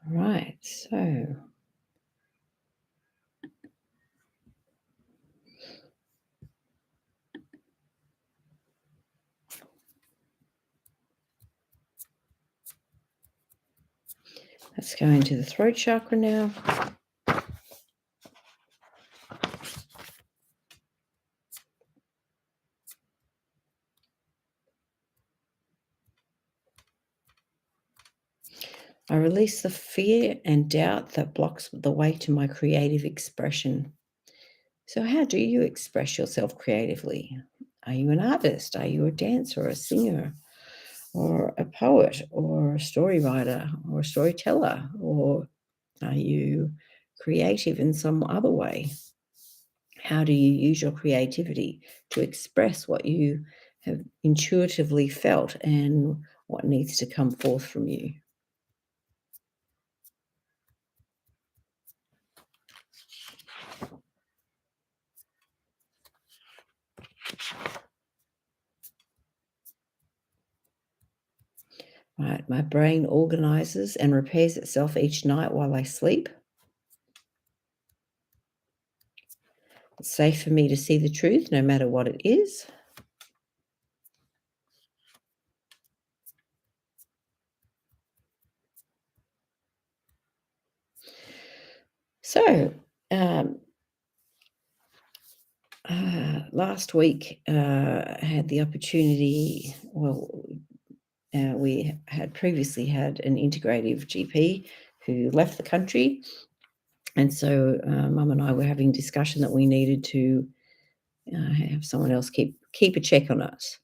Right, so let's go into the throat chakra now. I release the fear and doubt that blocks the way to my creative expression. So, how do you express yourself creatively? Are you an artist? Are you a dancer, a singer, or a poet, or a story writer, or a storyteller? Or are you creative in some other way? How do you use your creativity to express what you have intuitively felt and what needs to come forth from you? Right, my brain organizes and repairs itself each night while I sleep. It's safe for me to see the truth no matter what it is. So, um, last week, I had the opportunity. Well, we had previously had an integrative GP who left the country, and so Mum and I were having discussion that we needed to have someone else keep a check on us.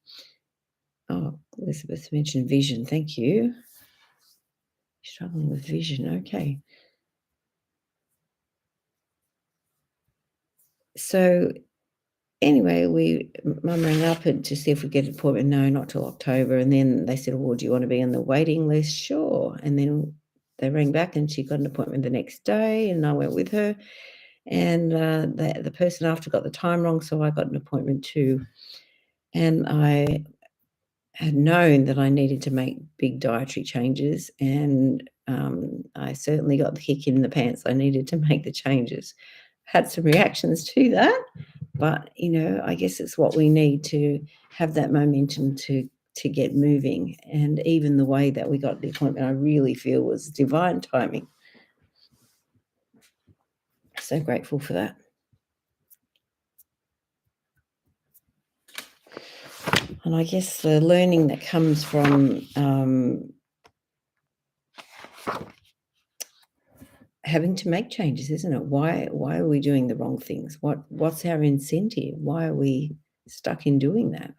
Oh, Elizabeth mentioned vision. Thank you. Struggling with vision. Okay. So anyway, Mum rang up and to see if we get an appointment. No, not till October. And then they said, "Well, do you want to be on the waiting list?" Sure. And then they rang back and she got an appointment the next day, and I went with her. And the person after got the time wrong, so I got an appointment too. And I had known that I needed to make big dietary changes, and I certainly got the kick in the pants. I needed to make the changes. Had some reactions to that, but I guess it's what we need to have that momentum to get moving. And even the way that we got the appointment, I really feel was divine timing. So grateful for that. And I guess the learning that comes from having to make changes, isn't it? Why are we doing the wrong things? What's our incentive? Why are we stuck in doing that?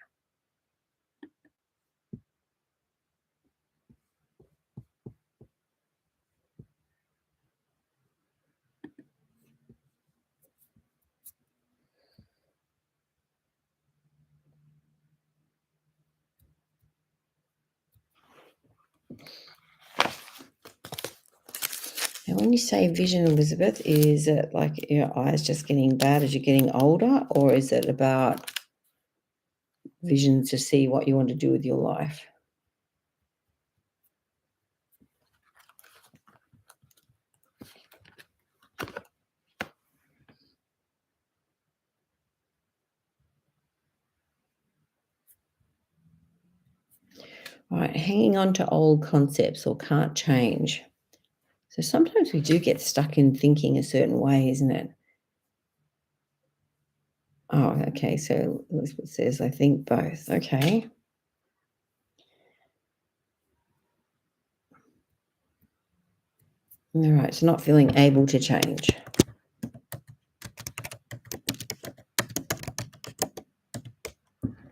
Now, when you say vision, Elizabeth, is it like your eyes just getting bad as you're getting older, or is it about vision to see what you want to do with your life? Right, hanging on to old concepts or can't change. So sometimes we do get stuck in thinking a certain way, isn't it? Oh, okay. So Elizabeth says, I think both. Okay. All right. So not feeling able to change.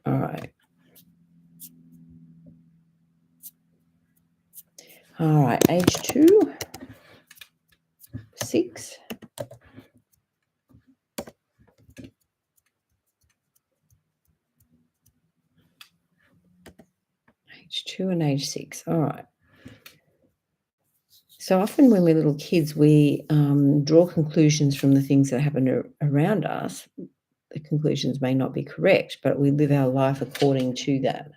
All right. All right. Age 2, 6. Age 2 and age 6. All right. So often when we're little kids, we draw conclusions from the things that happen around us. The conclusions may not be correct, but we live our life according to that.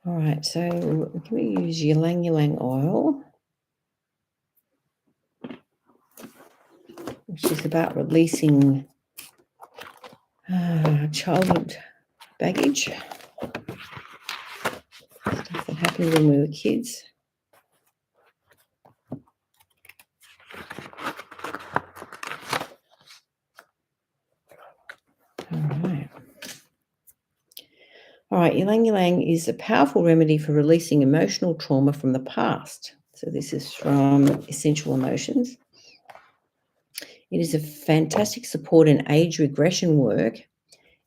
All right, so can we use ylang ylang oil, which is about releasing childhood baggage, stuff that happened when we were kids. All right, ylang ylang is a powerful remedy for releasing emotional trauma from the past. So this is from Essential Emotions. It is a fantastic support in age regression work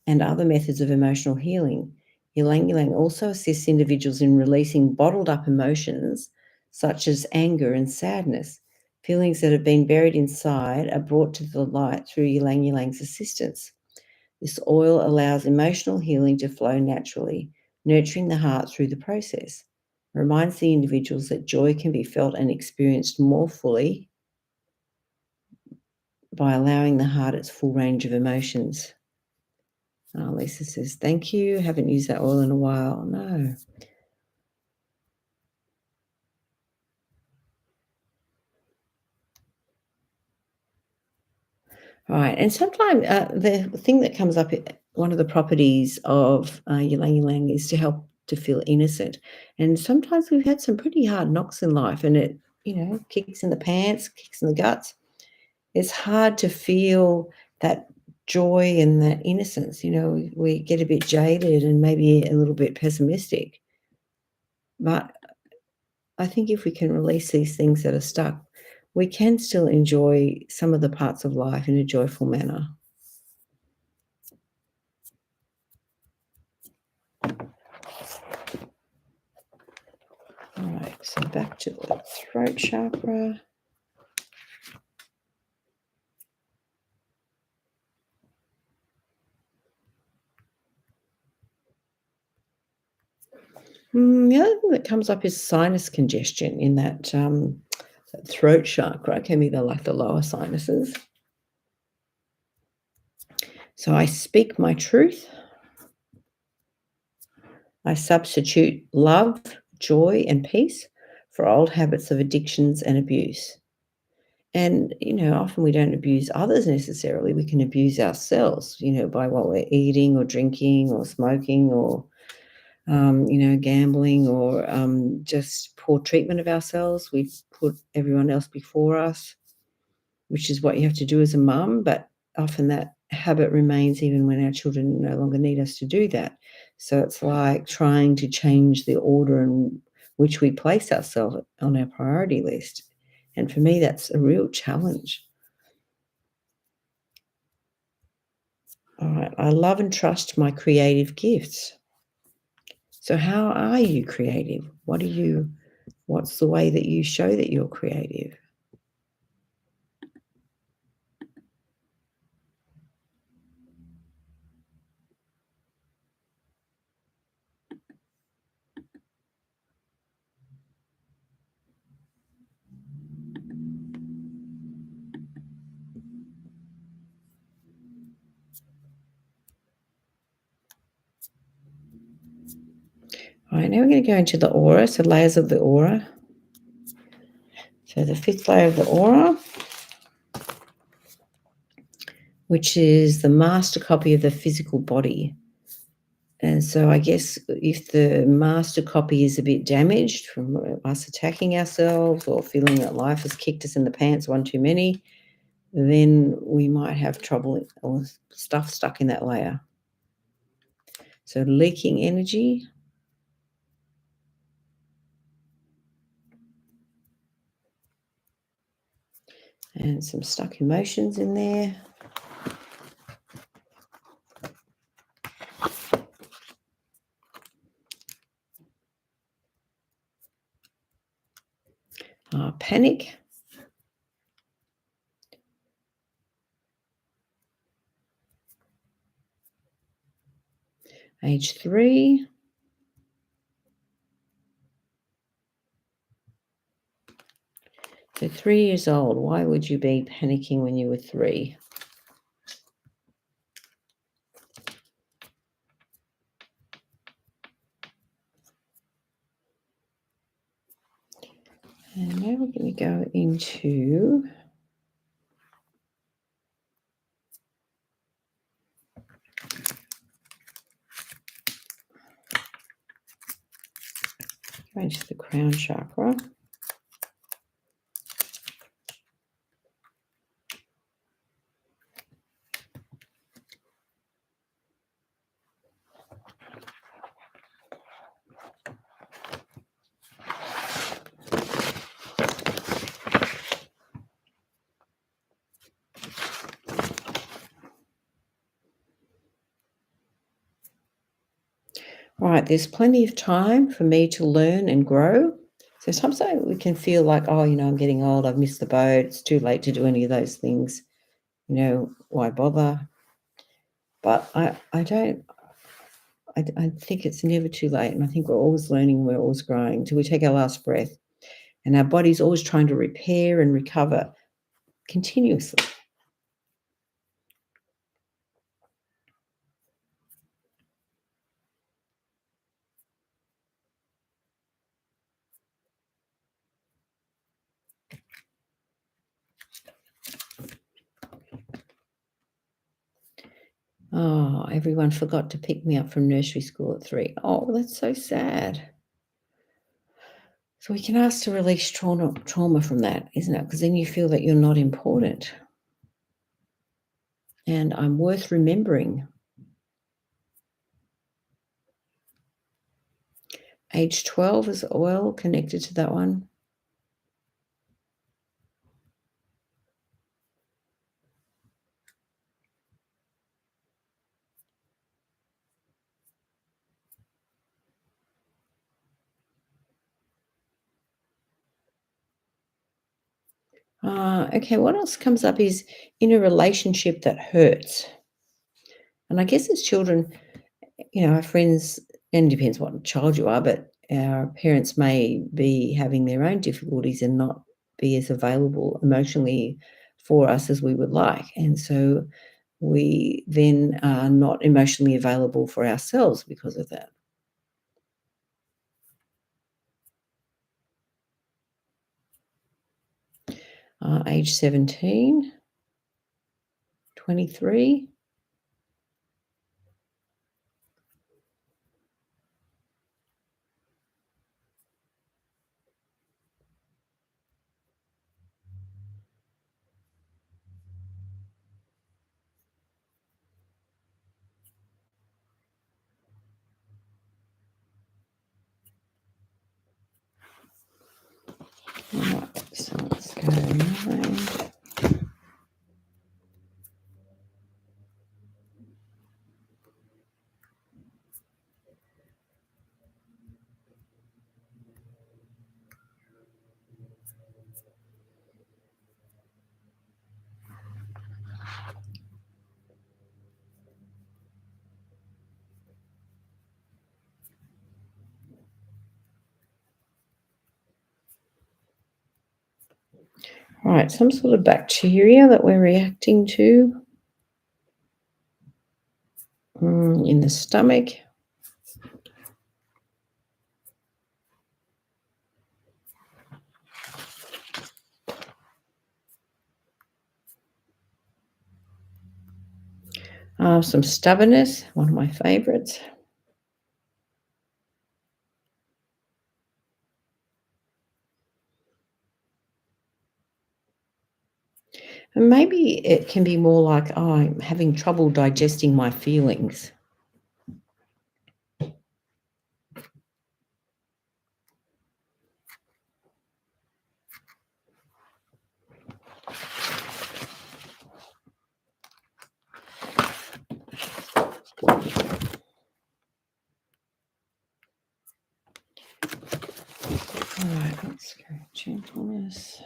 and other methods of emotional healing. Ylang ylang also assists individuals in releasing bottled up emotions such as anger and sadness. Feelings that have been buried inside are brought to the light through ylang ylangs assistance. This oil allows emotional healing to flow naturally, nurturing the heart through the process. It reminds the individuals that joy can be felt and experienced more fully by allowing the heart its full range of emotions. Lisa says, thank you. Haven't used that oil in a while. No. All right. And sometimes the thing that comes up, one of the properties of ylang ylang is to help to feel innocent. And sometimes we've had some pretty hard knocks in life and it, kicks in the pants, kicks in the guts. It's hard to feel that joy and that innocence. We get a bit jaded and maybe a little bit pessimistic. But I think if we can release these things that are stuck, we can still enjoy some of the parts of life in a joyful manner. All right, so back to the throat chakra. The other thing that comes up is sinus congestion in that throat chakra. Can be the lower sinuses. So I speak my truth. I substitute love, joy, and peace for old habits of addictions and abuse. And, often we don't abuse others necessarily. We can abuse ourselves, by what we're eating or drinking or smoking or, gambling or just poor treatment of ourselves. We put everyone else before us, which is what you have to do as a mum. But often that habit remains even when our children no longer need us to do that. So it's like trying to change the order in which we place ourselves on our priority list. And for me, that's a real challenge. All right. I love and trust my creative gifts. So how are you creative? What's the way that you show that you're creative? All right, now we're going to go into the aura, so layers of the aura. So the fifth layer of the aura, which is the master copy of the physical body. And so I guess if the master copy is a bit damaged from us attacking ourselves or feeling that life has kicked us in the pants one too many, then we might have trouble or stuff stuck in that layer. So leaking energy. And some stuck emotions in there. Panic. Age 3. So 3 years old, why would you be panicking when you were 3? And now we're going to go into the crown chakra. Right, there's plenty of time for me to learn and grow. So sometimes we can feel like, oh, I'm getting old, I've missed the boat, it's too late to do any of those things. Why bother? But I don't, I think it's never too late. And I think we're always learning, we're always growing until we take our last breath. And our body's always trying to repair and recover continuously. Oh, everyone forgot to pick me up from nursery school at 3. Oh, that's so sad. So we can ask to release trauma from that, isn't it? Because then you feel that you're not important. And I'm worth remembering. Age 12 is oil connected to that one. Okay, what else comes up is in a relationship that hurts. And I guess as children, our friends, and it depends what child you are, but our parents may be having their own difficulties and not be as available emotionally for us as we would like. And so we then are not emotionally available for ourselves because of that. Age 17, 23. Right, so let's go 9. Right, some sort of bacteria that we're reacting to in the stomach. Some stubbornness, one of my favorites. And maybe it can be more like, oh, I'm having trouble digesting my feelings. All right, let's go gentleness.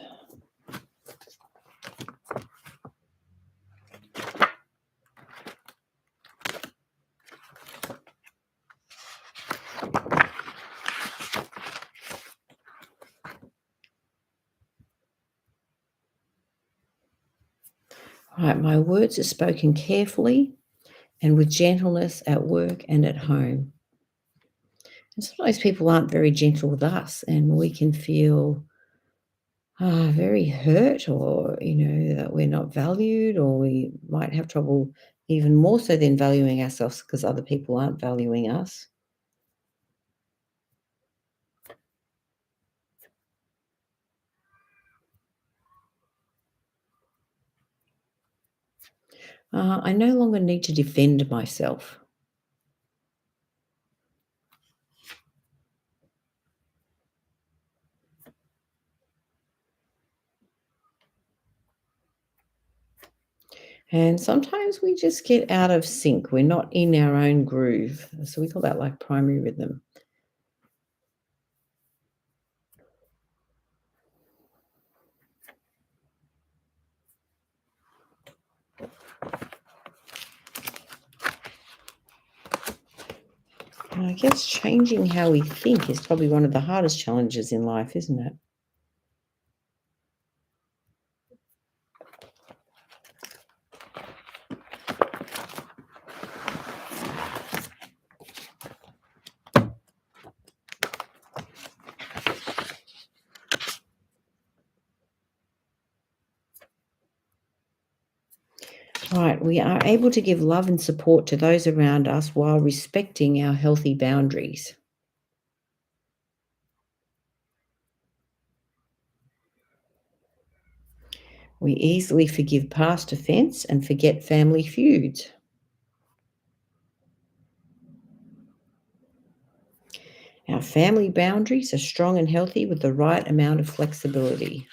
All right, my words are spoken carefully and with gentleness at work and at home. And sometimes people aren't very gentle with us, and we can feel very hurt, or, that we're not valued, or we might have trouble even more so than valuing ourselves because other people aren't valuing us. I no longer need to defend myself. And sometimes we just get out of sync. We're not in our own groove. So we call that like primary rhythm. And I guess changing how we think is probably one of the hardest challenges in life, isn't it? Right. We are able to give love and support to those around us while respecting our healthy boundaries. We easily forgive past offence and forget family feuds. Our family boundaries are strong and healthy with the right amount of flexibility.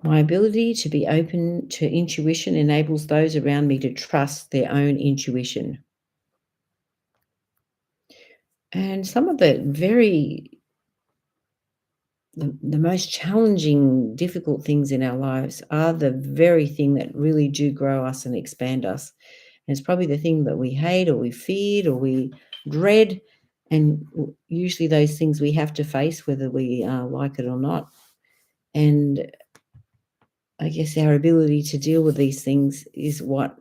My ability to be open to intuition enables those around me to trust their own intuition. And some of the most challenging, difficult things in our lives are the very thing that really do grow us and expand us. And it's probably the thing that we hate, or we feared, or we dread. And usually those things we have to face, whether we like it or not. And I guess our ability to deal with these things is what,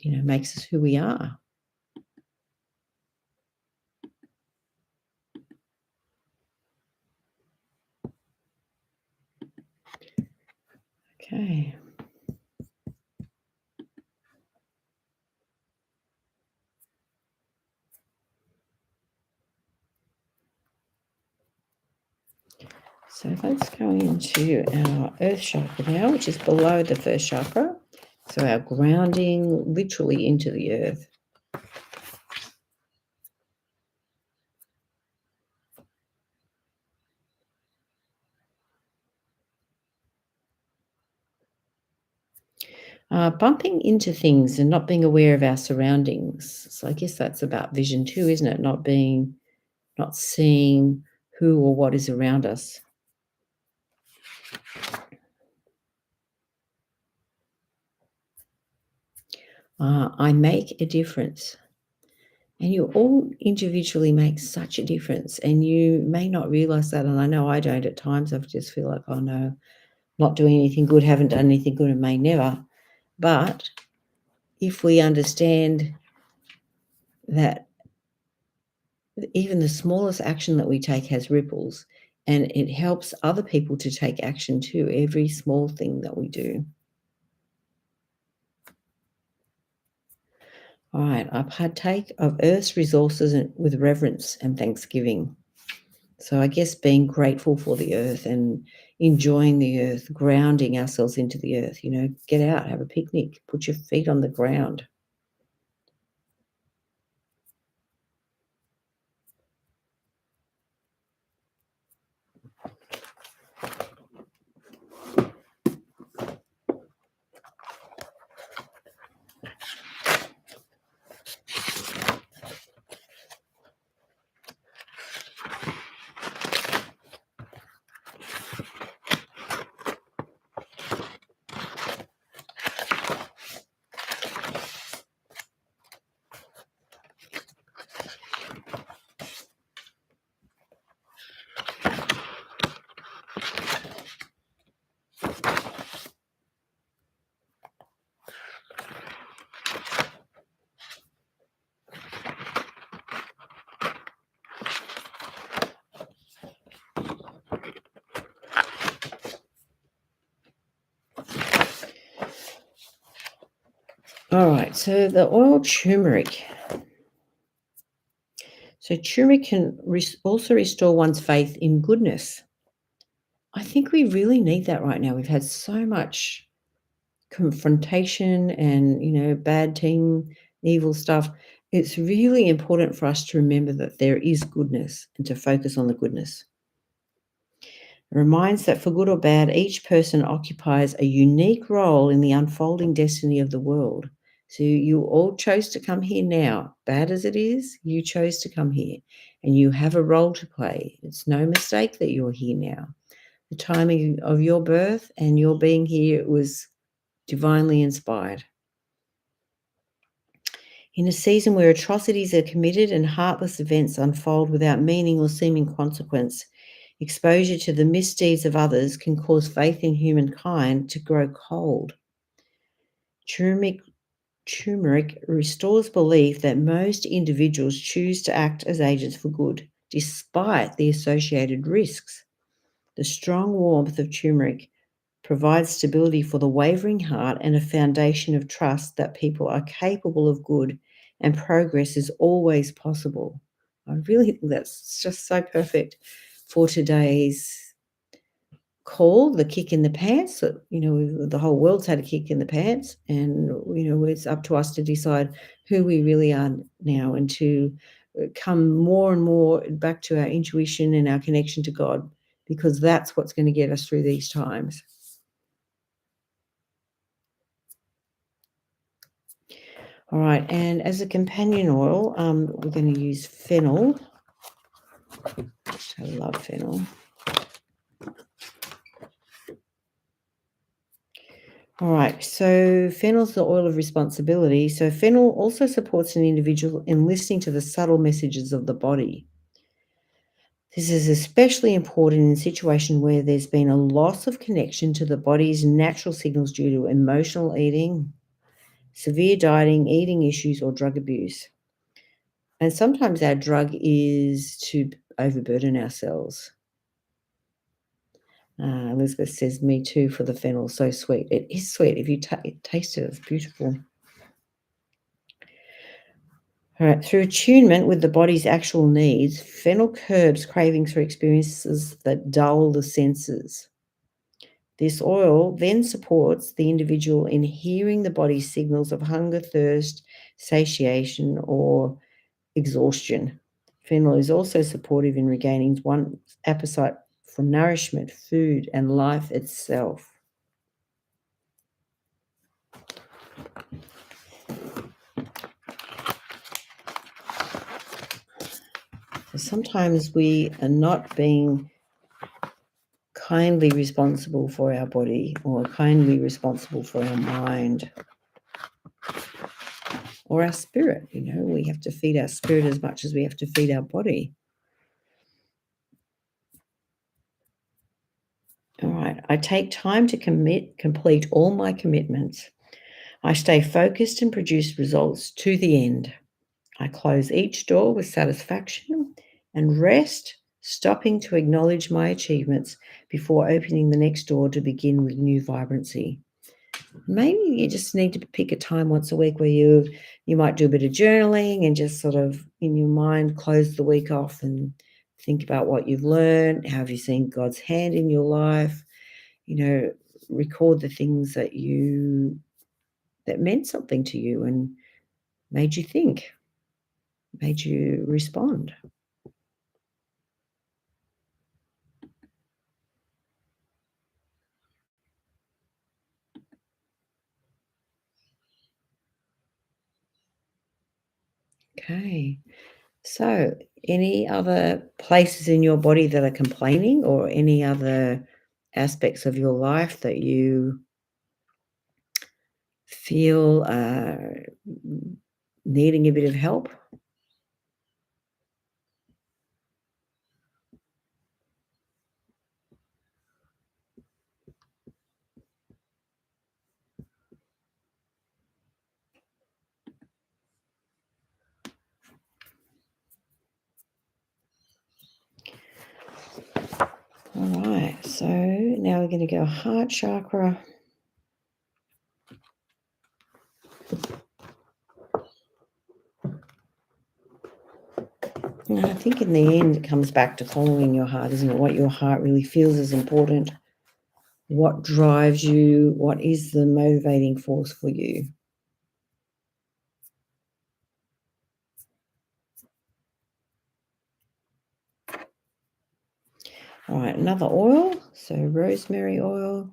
makes us who we are. Okay. So let's go into our earth chakra now, which is below the first chakra. So our grounding literally into the earth. Bumping into things and not being aware of our surroundings. So I guess that's about vision too, isn't it? Not seeing who or what is around us. I make a difference. And you all individually make such a difference, and you may not realize that. And I know I don't at times. I just feel like, oh no, not doing anything good, haven't done anything good, and may never. But if we understand that even the smallest action that we take has ripples, and it helps other people to take action too, every small thing that we do. All right, I partake of Earth's resources with reverence and thanksgiving. So I guess being grateful for the earth and enjoying the earth, grounding ourselves into the earth, get out, have a picnic, put your feet on the ground. All right, so the oil turmeric. So turmeric can also restore one's faith in goodness. I think we really need that right now. We've had so much confrontation and, bad team, evil stuff. It's really important for us to remember that there is goodness and to focus on the goodness. It reminds that for good or bad, each person occupies a unique role in the unfolding destiny of the world. So you all chose to come here now. Bad as it is, you chose to come here and you have a role to play. It's no mistake that you're here now. The timing of your birth and your being here was divinely inspired. In a season where atrocities are committed and heartless events unfold without meaning or seeming consequence, exposure to the misdeeds of others can cause faith in humankind to grow cold. Turmeric restores belief that most individuals choose to act as agents for good, despite the associated risks. The strong warmth of turmeric provides stability for the wavering heart and a foundation of trust that people are capable of good and progress is always possible. I really think that's just so perfect for today's call, the kick in the pants. The whole world's had a kick in the pants, and it's up to us to decide who we really are now and to come more and more back to our intuition and our connection to God, because that's what's going to get us through these times. All right, and as a companion oil, we're going to use fennel. I love fennel. All right, so fennel's the oil of responsibility. So fennel also supports an individual in listening to the subtle messages of the body. This is especially important in a situation where there's been a loss of connection to the body's natural signals due to emotional eating, severe dieting, eating issues, or drug abuse. And sometimes our drug is to overburden ourselves. Elizabeth says, me too, for the fennel. So sweet. It is sweet. If you taste it, it's beautiful. All right. Through attunement with the body's actual needs, fennel curbs cravings for experiences that dull the senses. This oil then supports the individual in hearing the body's signals of hunger, thirst, satiation, or exhaustion. Fennel is also supportive in regaining one's appetite for nourishment, food, and life itself. Sometimes we are not being kindly responsible for our body or kindly responsible for our mind or our spirit. We have to feed our spirit as much as we have to feed our body. All right. I take time to complete all my commitments. I stay focused and produce results to the end. I close each door with satisfaction and rest, stopping to acknowledge my achievements before opening the next door to begin with new vibrancy. Maybe you just need to pick a time once a week where you might do a bit of journaling and just sort of in your mind close the week off and think about what you've learned. How have you seen God's hand in your life? Record the things that meant something to you and made you think, made you respond. Okay. So, any other places in your body that are complaining or any other aspects of your life that you feel needing a bit of help? All right. So now we're going to go heart chakra. I think in the end, it comes back to following your heart, isn't it? What your heart really feels is important. What drives you? What is the motivating force for you? All right, another oil. So rosemary oil.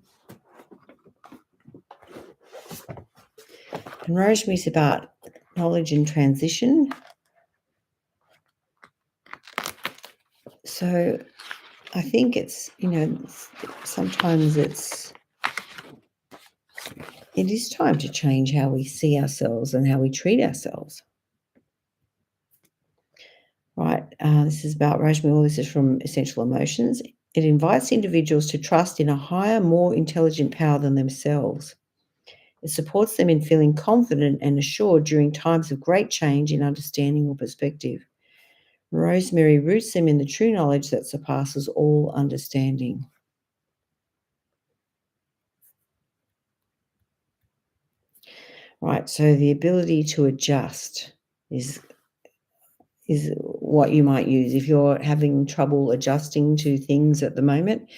And rosemary is about knowledge and transition. So I think it's, sometimes it is time to change how we see ourselves and how we treat ourselves. Right, this is about rosemary oil. This is from Essential Emotions. It invites individuals to trust in a higher, more intelligent power than themselves. It supports them in feeling confident and assured during times of great change in understanding or perspective. Rosemary roots them in the true knowledge that surpasses all understanding. Right, so the ability to adjust is what you might use. If you're having trouble adjusting to things at the moment,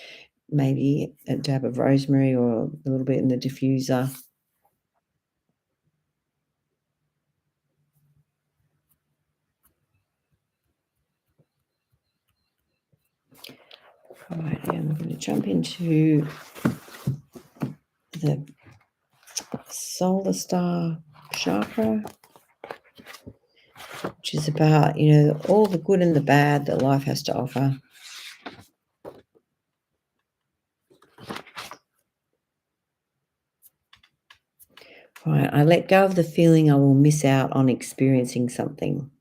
maybe a dab of rosemary or a little bit in the diffuser. All right, and I'm going to jump into the solar star chakra, which is about, all the good and the bad that life has to offer. Right, I let go of the feeling I will miss out on experiencing something.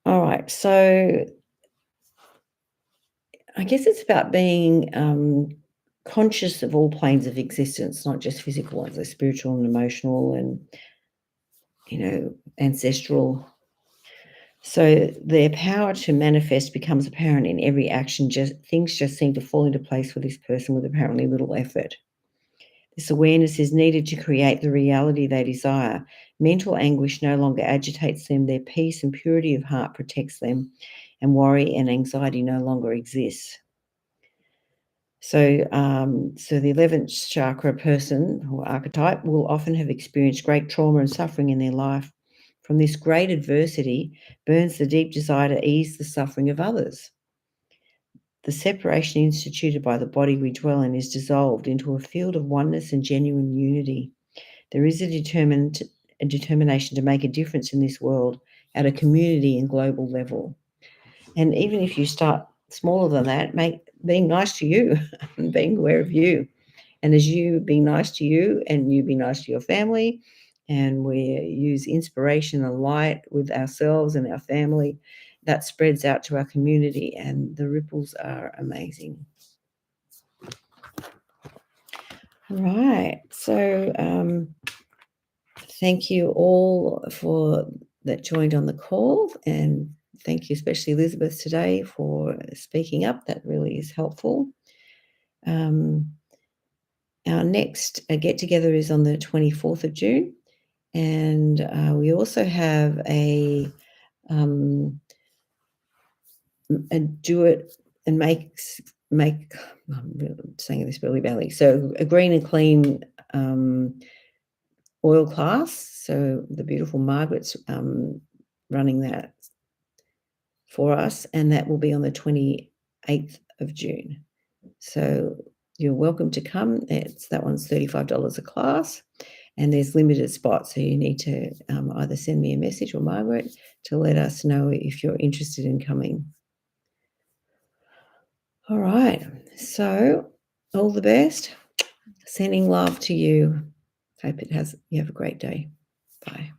All right, so I guess it's about being conscious of all planes of existence, not just physical ones, like spiritual and emotional and, ancestral. So their power to manifest becomes apparent in every action. Things just seem to fall into place for this person with apparently little effort. This awareness is needed to create the reality they desire. Mental anguish no longer agitates them. Their peace and purity of heart protects them, and worry and anxiety no longer exists. So, the 11th chakra person or archetype will often have experienced great trauma and suffering in their life. From this great adversity burns the deep desire to ease the suffering of others. The separation instituted by the body we dwell in is dissolved into a field of oneness and genuine unity. There is a determination to make a difference in this world at a community and global level. And even if you start smaller than that, being nice to you and being aware of you. And as you be nice to you and you be nice to your family, and we use inspiration and light with ourselves and our family, that spreads out to our community, and the ripples are amazing. Right. So thank you all that joined on the call, and thank you especially Elizabeth today for speaking up. That really is helpful. Our next get-together is on the 24th of June, and we also have a do it and make I'm saying this really badly. So a green and clean oil class. So the beautiful Margaret's running that for us, and that will be on the 28th of June. So you're welcome to come. That one's $35 a class, and there's limited spots. So you need to either send me a message or Margaret to let us know if you're interested in coming. All right. So all the best. Sending love to you. Hope you have a great day. Bye.